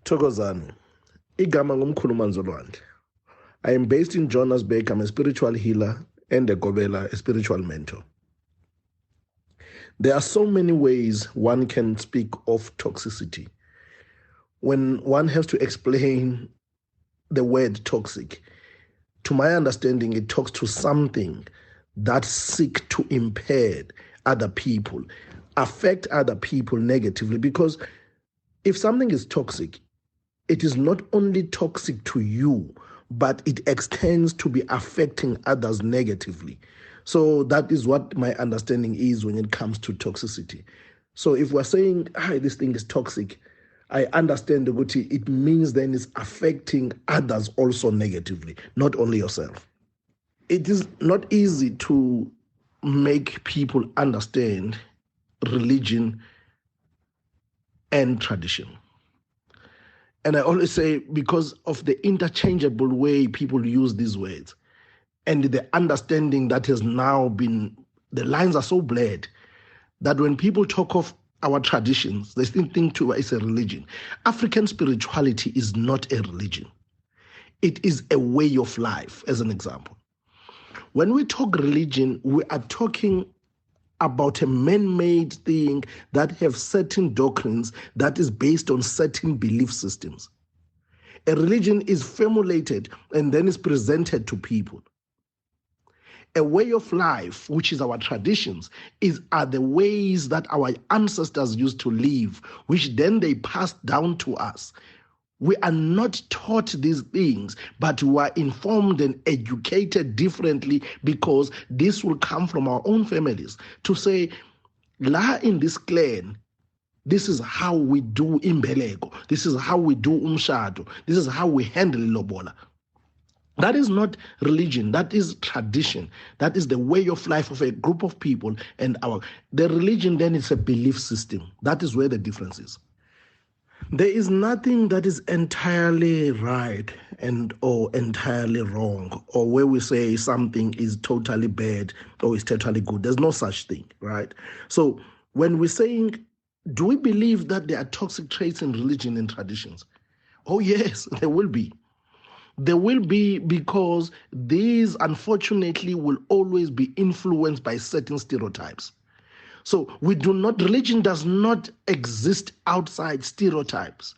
Thokozani, igama ngumkhulu Manzolwandle. I am based in Johannesburg. I'm a spiritual healer and a Gobela, a spiritual mentor. There are so many ways one can speak of toxicity. When one has to explain the word toxic, to my understanding, it talks to something that seek to impair other people, affect other people negatively. Because if something is toxic, it is not only toxic to you, but it extends to be affecting others negatively. So that is what my understanding is when it comes to toxicity. So if we're saying, this thing is toxic, I understand that it means then it's affecting others also negatively, not only yourself. It is not easy to make people understand religion and tradition. And I always say, because of the interchangeable way people use these words and the understanding that has now been, the lines are so blurred that when people talk of our traditions, they still think to it's a religion. African spirituality is not a religion. It is a way of life, as an example. When we talk religion, we are talking about a man-made thing that have certain doctrines that is based on certain belief systems. A religion is formulated and then is presented to people. A way of life, which is our traditions, are the ways that our ancestors used to live, which then they passed down to us. We are not taught these things, but we are informed and educated differently because this will come from our own families. To say, la in this clan, this is how we do imbeleko, this is how we do umshado, this is how we handle lobola. That is not religion, that is tradition. That is the way of life of a group of people. And the religion then is a belief system. That is where the difference is. There is nothing that is entirely right or entirely wrong, or where we say something is totally bad or is totally good. There's no such thing, right? So when we're saying, do we believe that there are toxic traits in religion and traditions? Oh yes, there will be. There will be, because these unfortunately will always be influenced by certain stereotypes. So religion does not exist outside stereotypes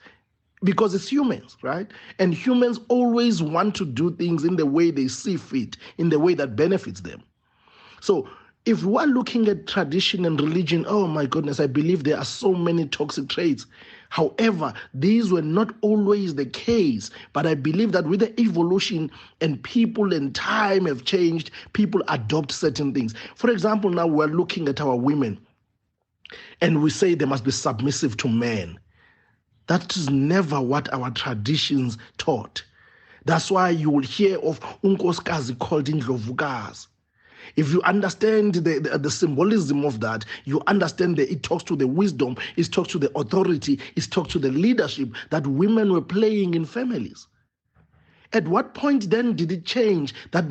because it's humans, right? And humans always want to do things in the way they see fit, in the way that benefits them. So if we are looking at tradition and religion, oh my goodness, I believe there are so many toxic traits. However, these were not always the case, but I believe that with the evolution and people and time have changed, people adopt certain things. For example, now we're looking at our women and we say they must be submissive to men. That is never what our traditions taught. That's why you will hear of unkosikazi called indlovukazi. If you understand the symbolism of that, you understand that it talks to the wisdom, it talks to the authority, it talks to the leadership that women were playing in families. At what point then did it change that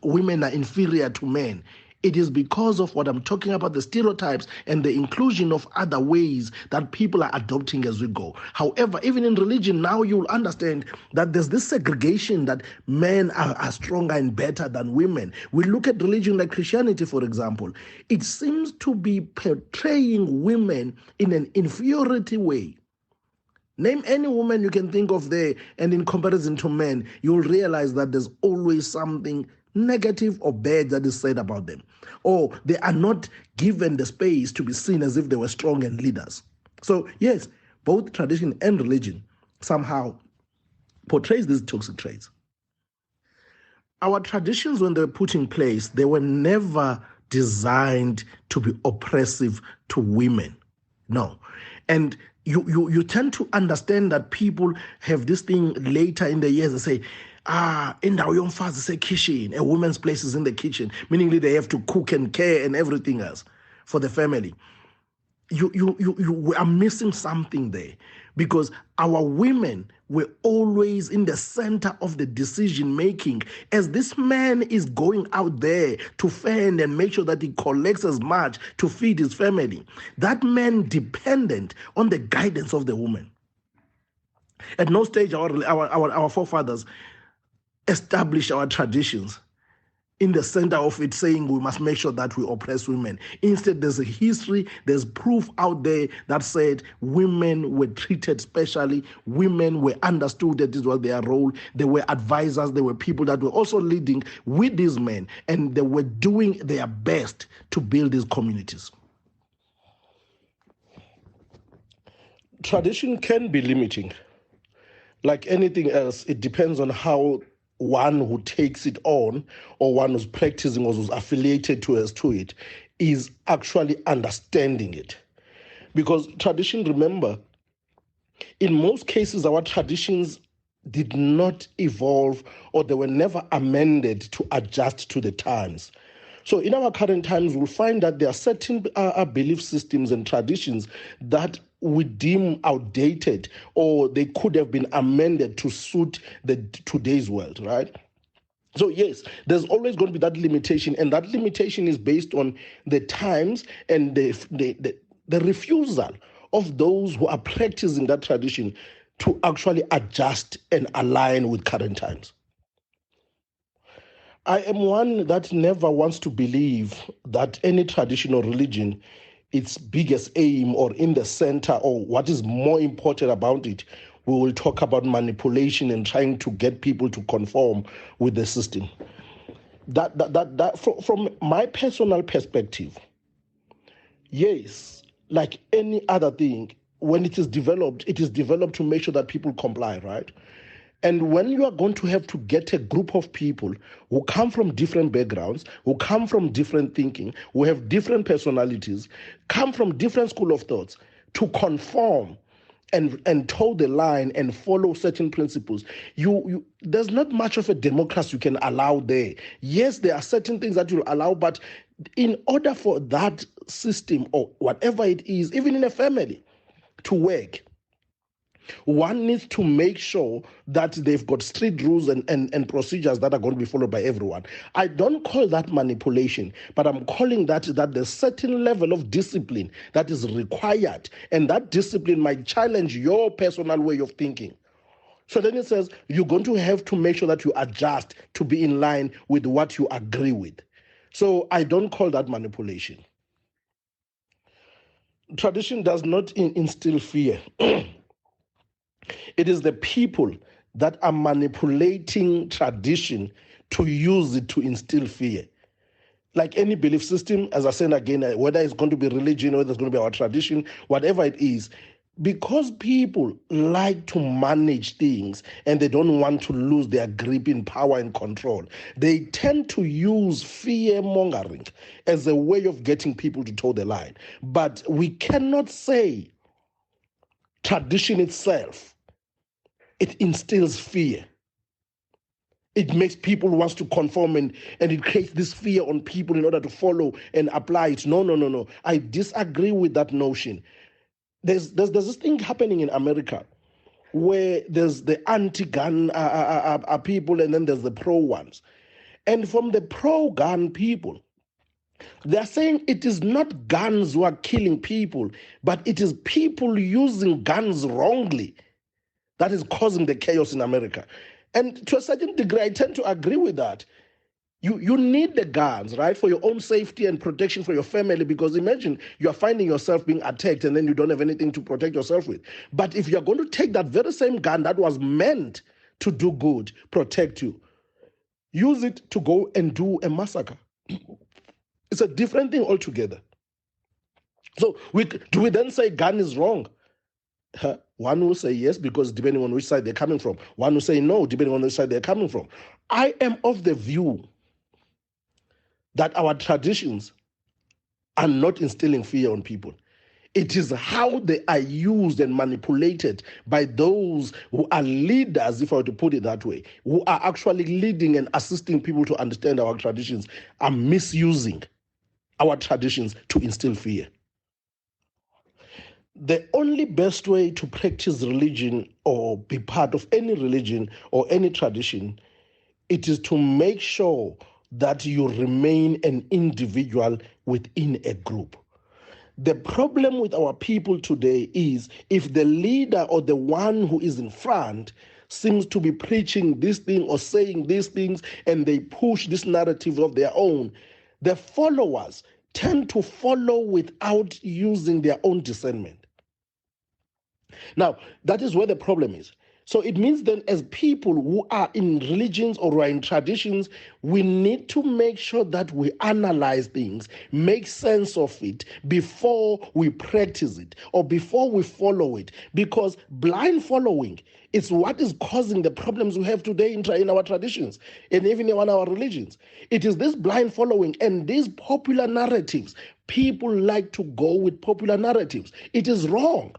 women are inferior to men? It is because of what I'm talking about, the stereotypes and the inclusion of other ways that people are adopting as we go. However, even in religion, now you'll understand that there's this segregation that men are stronger and better than women. We look at religion like Christianity, for example. It seems to be portraying women in an inferiority way. Name any woman you can think of there, and in comparison to men, you'll realize that there's always something negative or bad that is said about them. Or they are not given the space to be seen as if they were strong and leaders. So yes, both tradition and religion somehow portrays these toxic traits. Our traditions, when they were put in place, they were never designed to be oppressive to women. No. And you tend to understand that people have this thing later in the years. They say, indawo yomfazi isekitchen, a woman's place is in the kitchen, meaning they have to cook and care and everything else for the family. You are missing something there, because our women were always in the center of the decision making. As this man is going out there to fend and make sure that he collects as much to feed his family, that man dependent on the guidance of the woman. At no stage our forefathers established our traditions in the center of it saying we must make sure that we oppress women. Instead, there's a history, there's proof out there that said women were treated specially, women were understood that this was their role, they were advisors, they were people that were also leading with these men, and they were doing their best to build these communities. Tradition can be limiting. Like anything else, it depends on how one who takes it on or one who's practicing or who's affiliated to it is actually understanding it. Because tradition, remember, in most cases, our traditions did not evolve or they were never amended to adjust to the times. So in our current times, we'll find that there are certain belief systems and traditions that we deem outdated or they could have been amended to suit today's world, right? So yes, there's always going to be that limitation, and that limitation is based on the times and the refusal of those who are practicing that tradition to actually adjust and align with current times. I am one that never wants to believe that any tradition or religion, its biggest aim or in the center or what is more important about it, we will talk about manipulation and trying to get people to conform with the system. From my personal perspective, yes, like any other thing, when it is developed to make sure that people comply, right? And when you are going to have to get a group of people who come from different backgrounds, who come from different thinking, who have different personalities, come from different school of thoughts, to conform and toe the line and follow certain principles, there's not much of a democracy you can allow there. Yes, there are certain things that you'll allow, but in order for that system or whatever it is, even in a family, to work, one needs to make sure that they've got strict rules and procedures that are going to be followed by everyone. I don't call that manipulation, but I'm calling that there's certain level of discipline that is required, and that discipline might challenge your personal way of thinking. So then it says you're going to have to make sure that you adjust to be in line with what you agree with. So I don't call that manipulation. Tradition does not instill fear. It is the people that are manipulating tradition to use it to instill fear. Like any belief system, as I said again, whether it's going to be religion, whether it's going to be our tradition, whatever it is, because people like to manage things and they don't want to lose their grip in power and control, they tend to use fear-mongering as a way of getting people to toe the line. But we cannot say tradition itself, it instills fear. It makes people want to conform and it creates this fear on people in order to follow and apply it. No. I disagree with that notion. There's this thing happening in America where there's the anti-gun people and then there's the pro ones. And from the pro-gun people, they're saying it is not guns who are killing people, but it is people using guns wrongly that is causing the chaos in America. And to a certain degree, I tend to agree with that. You need the guns, right, for your own safety and protection for your family, because imagine you are finding yourself being attacked and then you don't have anything to protect yourself with. But if you're going to take that very same gun that was meant to do good, protect you, use it to go and do a massacre. It's a different thing altogether. So do we then say gun is wrong? One will say yes, because depending on which side they're coming from. One will say no, depending on which side they're coming from. I am of the view that our traditions are not instilling fear on people. It is how they are used and manipulated by those who are leaders, if I were to put it that way, who are actually leading and assisting people to understand our traditions, are misusing our traditions to instill fear. The only best way to practice religion or be part of any religion or any tradition, it is to make sure that you remain an individual within a group. The problem with our people today is if the leader or the one who is in front seems to be preaching this thing or saying these things and they push this narrative of their own, the followers tend to follow without using their own discernment. Now, that is where the problem is. So it means then as people who are in religions or who are in traditions, we need to make sure that we analyze things, make sense of it before we practice it or before we follow it. Because blind following is what is causing the problems we have today in our traditions and even in our religions. It is this blind following and these popular narratives. People like to go with popular narratives. It is wrong.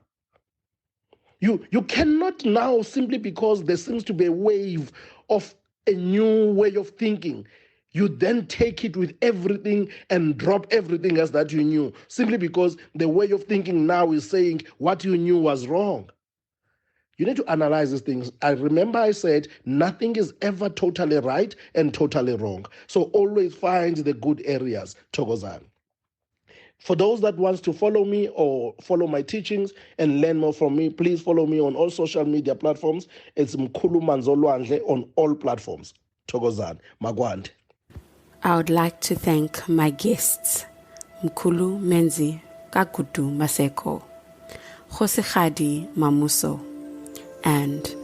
You cannot now, simply because there seems to be a wave of a new way of thinking, you then take it with everything and drop everything else that you knew, simply because the way of thinking now is saying what you knew was wrong. You need to analyze these things. I remember I said nothing is ever totally right and totally wrong. So always find the good areas, Thokozani. For those that wants to follow me or follow my teachings and learn more from me, please follow me on all social media platforms. It's Mkhulu Manzolwandle on all platforms. Thokozani, Magwande. I would like to thank my guests, Mkhulu Menzi Kagudu Maseko, Khosikgadi Mamuso, and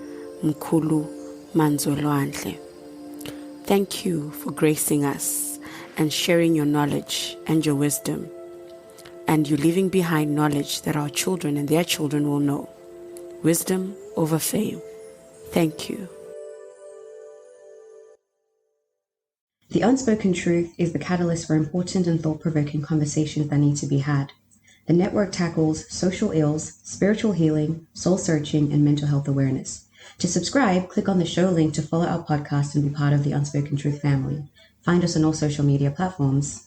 Mkhulu Manzolwandle. Thank you for gracing us and sharing your knowledge and your wisdom. And you're leaving behind knowledge that our children and their children will know. Wisdom over fame. Thank you. The Unspoken Truth is the catalyst for important and thought-provoking conversations that need to be had. The network tackles social ills, spiritual healing, soul-searching, and mental health awareness. To subscribe, click on the show link to follow our podcast and be part of the Unspoken Truth family. Find us on all social media platforms.